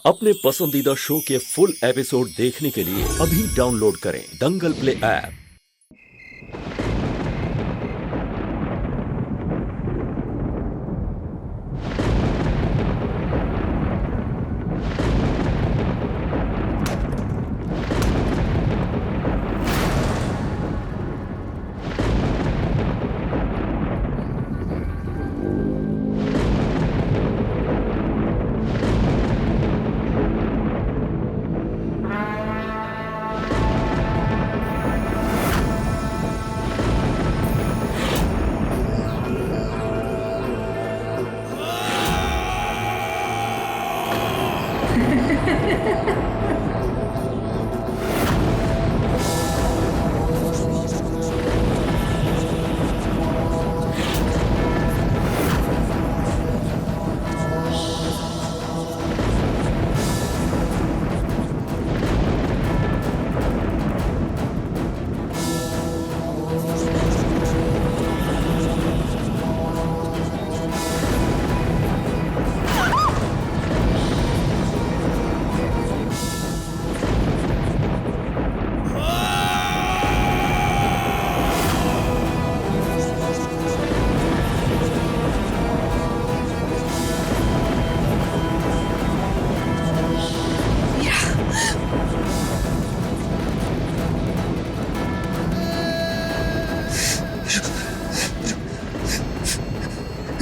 अपने पसंदीदा शो के फुल एपिसोड देखने के लिए अभी डाउनलोड करें दंगल प्ले ऐप।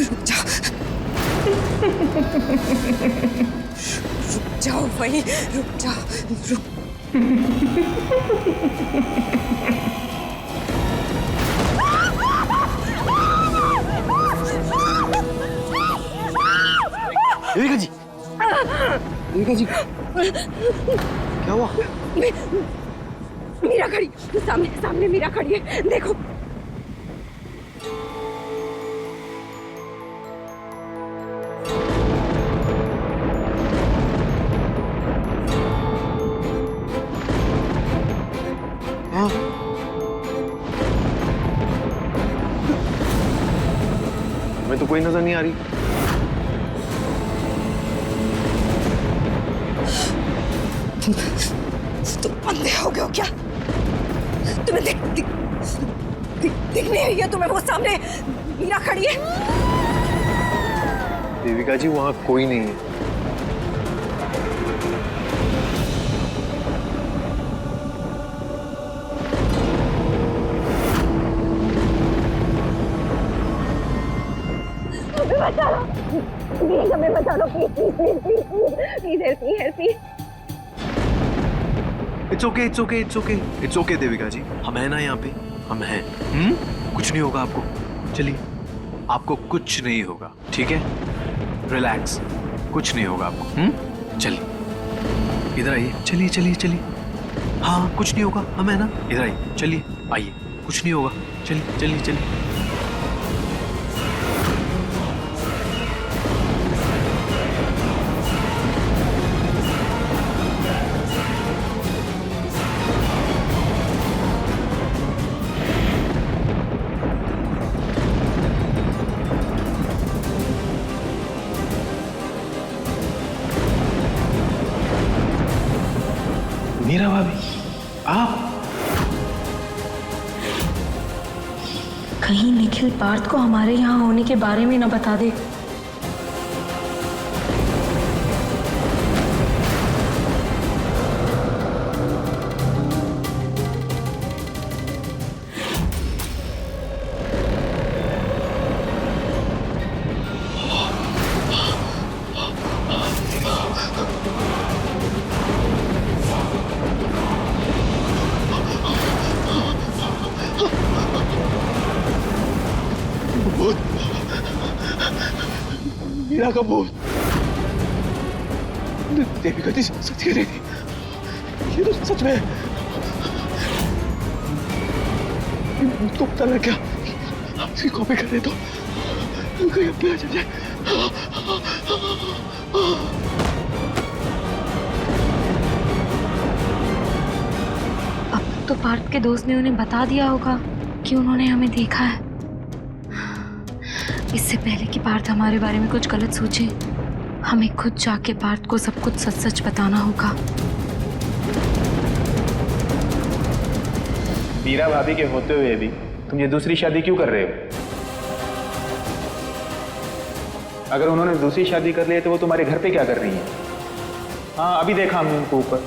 रुक जाओ वही, रुक जाओ, रुक। देविका जी, देविका जी, क्या हुआ? मीरा खड़ी, सामने सामने मीरा खड़ी है, देखो। हमें तो कोई नजर नहीं आ रही। तुम अंधे हो गए हो क्या? तुम्हें दिख नहीं रही है तुम्हें? वो सामने मीरा खड़ी है। देविका जी, वहां कोई नहीं है। बचा लो प्लीज, हमें बचा लो please please please please please, help me help me. It's okay, it's okay, it's okay, it's okay Devika जी, हम हैं ना यहाँ पे, हम हैं। कुछ नहीं होगा आपको, चलिए, आपको कुछ नहीं होगा, ठीक है? रिलैक्स, कुछ नहीं होगा आपको। चलिए, इधर आइए, चलिए चलिए चलिए। हाँ, कुछ नहीं होगा, हम हैं ना, इधर आइए, चलिए, आइए, कुछ नहीं होगा, चलिए चलिए चलिए। मीरा भाभी, आप? कहीं निखिल पार्थ को हमारे यहाँ होने के बारे में न बता दे। मीरा का भूत। देविका जी सच कह रही थी, ये तो सच में भूत को पता लग गया, इसकी कॉपी कर दे तो कहीं अपने चल जाए। अब तो पार्थ के दोस्त ने उन्हें बता दिया होगा कि उन्होंने हमें देखा है। इससे पहले कि पार्थ हमारे बारे में कुछ गलत सोचे, हमें खुद जाके पार्थ को सब कुछ सच सच बताना होगा। मीरा भाभी के होते हुए भी तुम ये दूसरी शादी क्यों कर रहे हो? अगर उन्होंने दूसरी शादी कर ली है तो वो तुम्हारे घर पे क्या कर रही है? हाँ, अभी देखा हमने उनको ऊपर।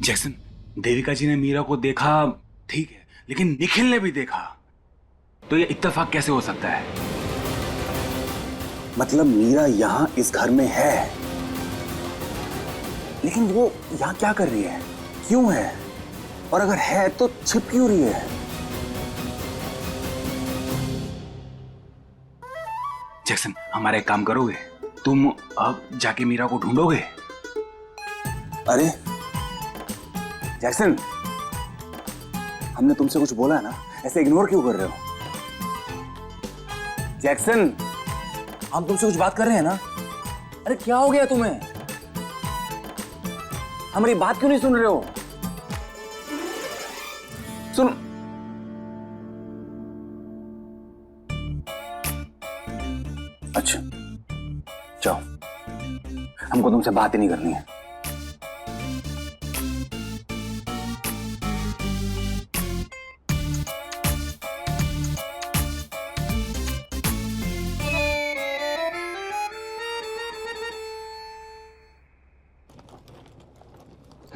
जैक्सन, देविका जी ने मीरा को देखा ठीक है, लेकिन निखिल ने भी देखा, तो ये इत्तेफाक कैसे हो सकता है? मतलब मीरा यहां इस घर में है, लेकिन वो यहां क्या कर रही है, क्यों है, और अगर है तो छिप क्यों रही है? जैक्सन, हमारा एक काम करोगे? तुम अब जाके मीरा को ढूंढोगे? अरे जैक्सन, हमने तुमसे कुछ बोला है ना, ऐसे इग्नोर क्यों कर रहे हो? जैक्सन, हम तुमसे कुछ बात कर रहे हैं ना। अरे क्या हो गया तुम्हें? हमारी बात क्यों नहीं सुन रहे हो? सुन, अच्छा जाओ, हमको तुमसे बात ही नहीं करनी है।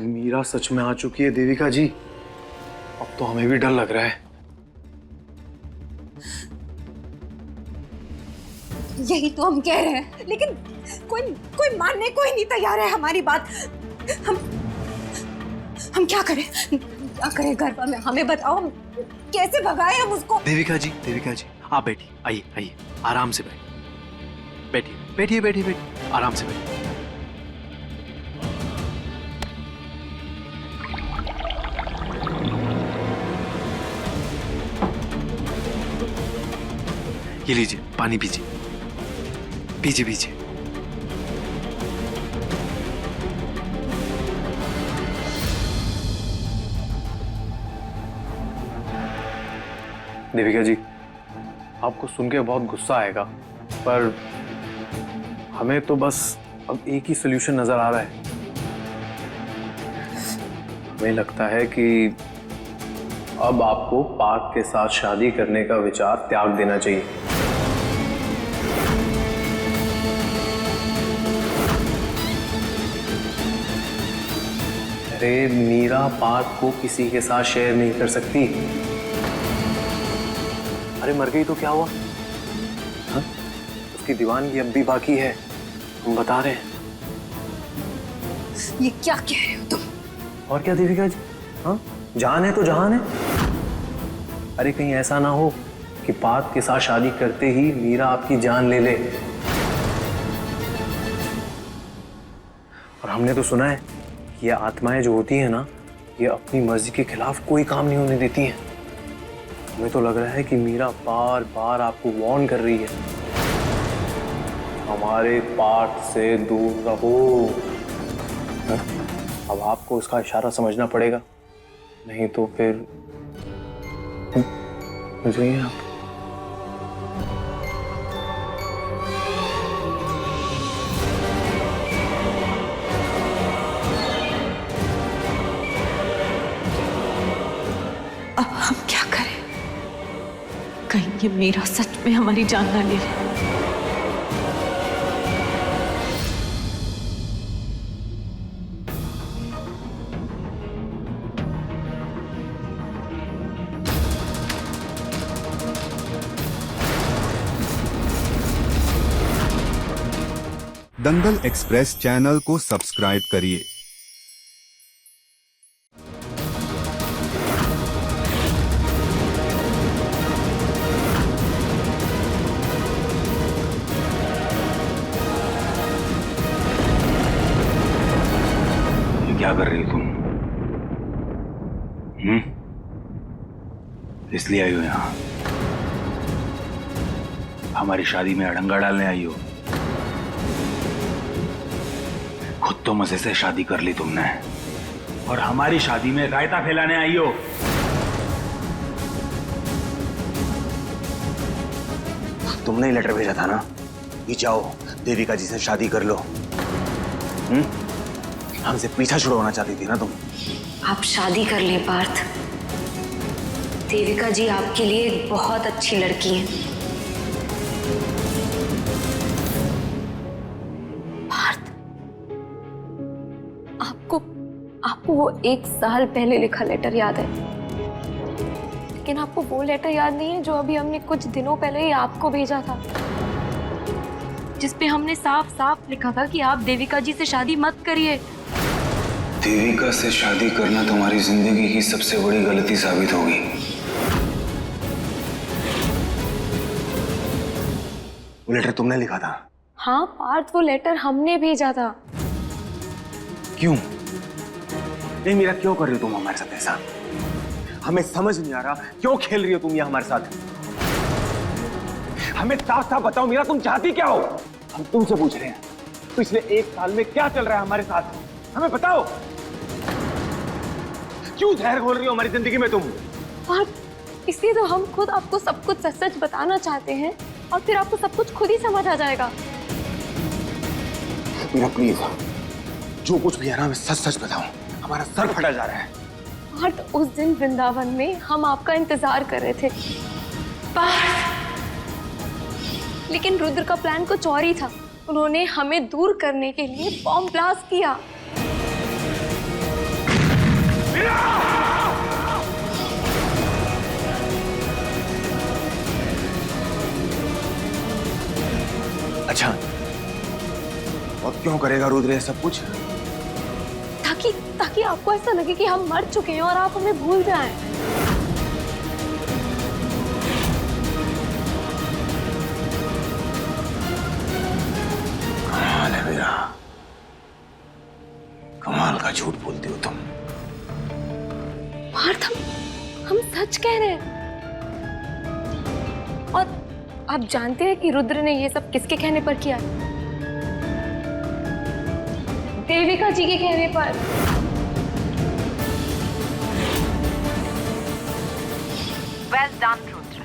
मीरा सच में आ चुकी है देविका जी। अब तो हमें भी डर लग रहा है। यही तो हम कह रहे हैं, लेकिन कोई मानने को ही नहीं तैयार है हमारी बात। हम क्या करें? क्या करें? घर में हमें बताओ, हम कैसे भगाए हम उसको? देविका जी आप बैठिए, आइए आइए, आराम से बैठिए, बैठिए, आराम से बैठिए। ये लीजिए, पानी पीजिए। देविका जी, आपको सुन के बहुत गुस्सा आएगा, पर हमें तो बस अब एक ही सलूशन नजर आ रहा है। हमें लगता है कि अब आपको पार्थ के साथ शादी करने का विचार त्याग देना चाहिए। अरे मीरा पार्थ को किसी के साथ शेयर नहीं कर सकती। अरे मर गई तो क्या हुआ? हाँ? उसकी दीवानगी अब भी बाकी है, हम बता रहे हैं। ये क्या कह रहे हो तुम? और क्या देविका जी, हाँ, जान है तो जहान है। अरे कहीं ऐसा ना हो कि पार्थ के साथ शादी करते ही मीरा आपकी जान ले ले। और हमने तो सुना है कि ये आत्माएं जो होती हैं ना, ये अपनी मर्जी के खिलाफ कोई काम नहीं होने देती हैं। हमें तो लग रहा है कि मीरा बार बार आपको वार्न कर रही है, हमारे पार्थ से दूर रहो। अब आपको इसका इशारा समझना पड़ेगा, नहीं तो फिर बुझिए आप। अब हम क्या करें? कहीं ये मीरा सच में हमारी जान ना ले ले। दंगल एक्सप्रेस चैनल को सब्सक्राइब करिए। ये क्या कर रही हो तुम? इसलिए आई हो यहां? हमारी शादी में अड़ंगा डालने आई हो? खुद तो मजे से शादी कर ली तुमने, और हमारी शादी में रायता फैलाने आई हो। तुमने ही लेटर भेजा था ना कि जाओ देविका जी से शादी कर लो। हमसे पीछा छुड़वाना चाहती थी ना तुम। आप शादी कर ले पार्थ। देविका जी आपके लिए एक बहुत अच्छी लड़की है। पार्थ, आपको वो 1 साल पहले लिखा लेटर याद है, लेकिन आपको वो लेटर याद नहीं है जो अभी हमने कुछ दिनों पहले ही आपको भेजा था, जिसपे हमने साफ साफ लिखा था कि आप देविका जी से शादी मत करिए। देविका से शादी करना तुम्हारी जिंदगी की सबसे बड़ी गलती साबित होगी। वो लेटर तुमने लिखा था? हाँ पार्थ, वो लेटर हमने भेजा था। क्यों? नहीं मीरा, क्यों कर रही हो तुम हमारे साथ ऐसा? हमें समझ नहीं आ रहा क्यों खेल रही हो तुम ये हमारे साथ। हमें साफ साफ बताओ मीरा, तुम चाहती क्या हो? हम तुमसे पूछ रहे हैं पिछले 1 साल में क्या चल रहा है हमारे साथ, हमें बताओ। क्यों जहर घोल रही हो हमारी जिंदगी में तुम? पार्थ, इसलिए तो हम खुद आपको सब कुछ सच सच बताना चाहते हैं, और फिर आपको सब कुछ खुद ही समझ आ जाएगा। मीरा प्लीज, जो कुछ भी है ना हमें सच सच बताओ, हमारा सर फटा जा रहा है। पार्थ, उस दिन वृंदावन में हम आपका इंतजार कर रहे थे पार्थ, लेकिन रुद्र का प्लान कुछ और ही था। उन्होंने हमें दूर करने के लिए बॉम्ब ब्लास्ट किया। अच्छा, और क्यों करेगा रुद्र ये सब कुछ? ताकि आपको ऐसा लगे कि हम मर चुके हैं और आप हमें भूल जाएं। कमाल है मेरा, कमाल का झूठ बोलती हो तुम। पार्थ, हम सच कह रहे हैं। और आप जानते हैं कि रुद्र ने ये सब किसके कहने पर किया? देविका जी के कहने पर। वेल डन रुद्र,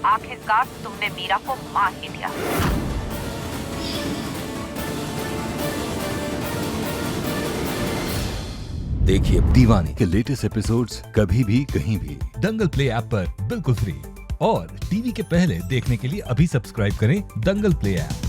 आखिरकार तुमने मीरा को मार ही दिया। देखिए दीवाने के लेटेस्ट एपिसोड्स कभी भी कहीं भी दंगल प्ले ऐप पर बिल्कुल फ्री, और टीवी के पहले देखने के लिए अभी सब्सक्राइब करें दंगल प्ले ऐप।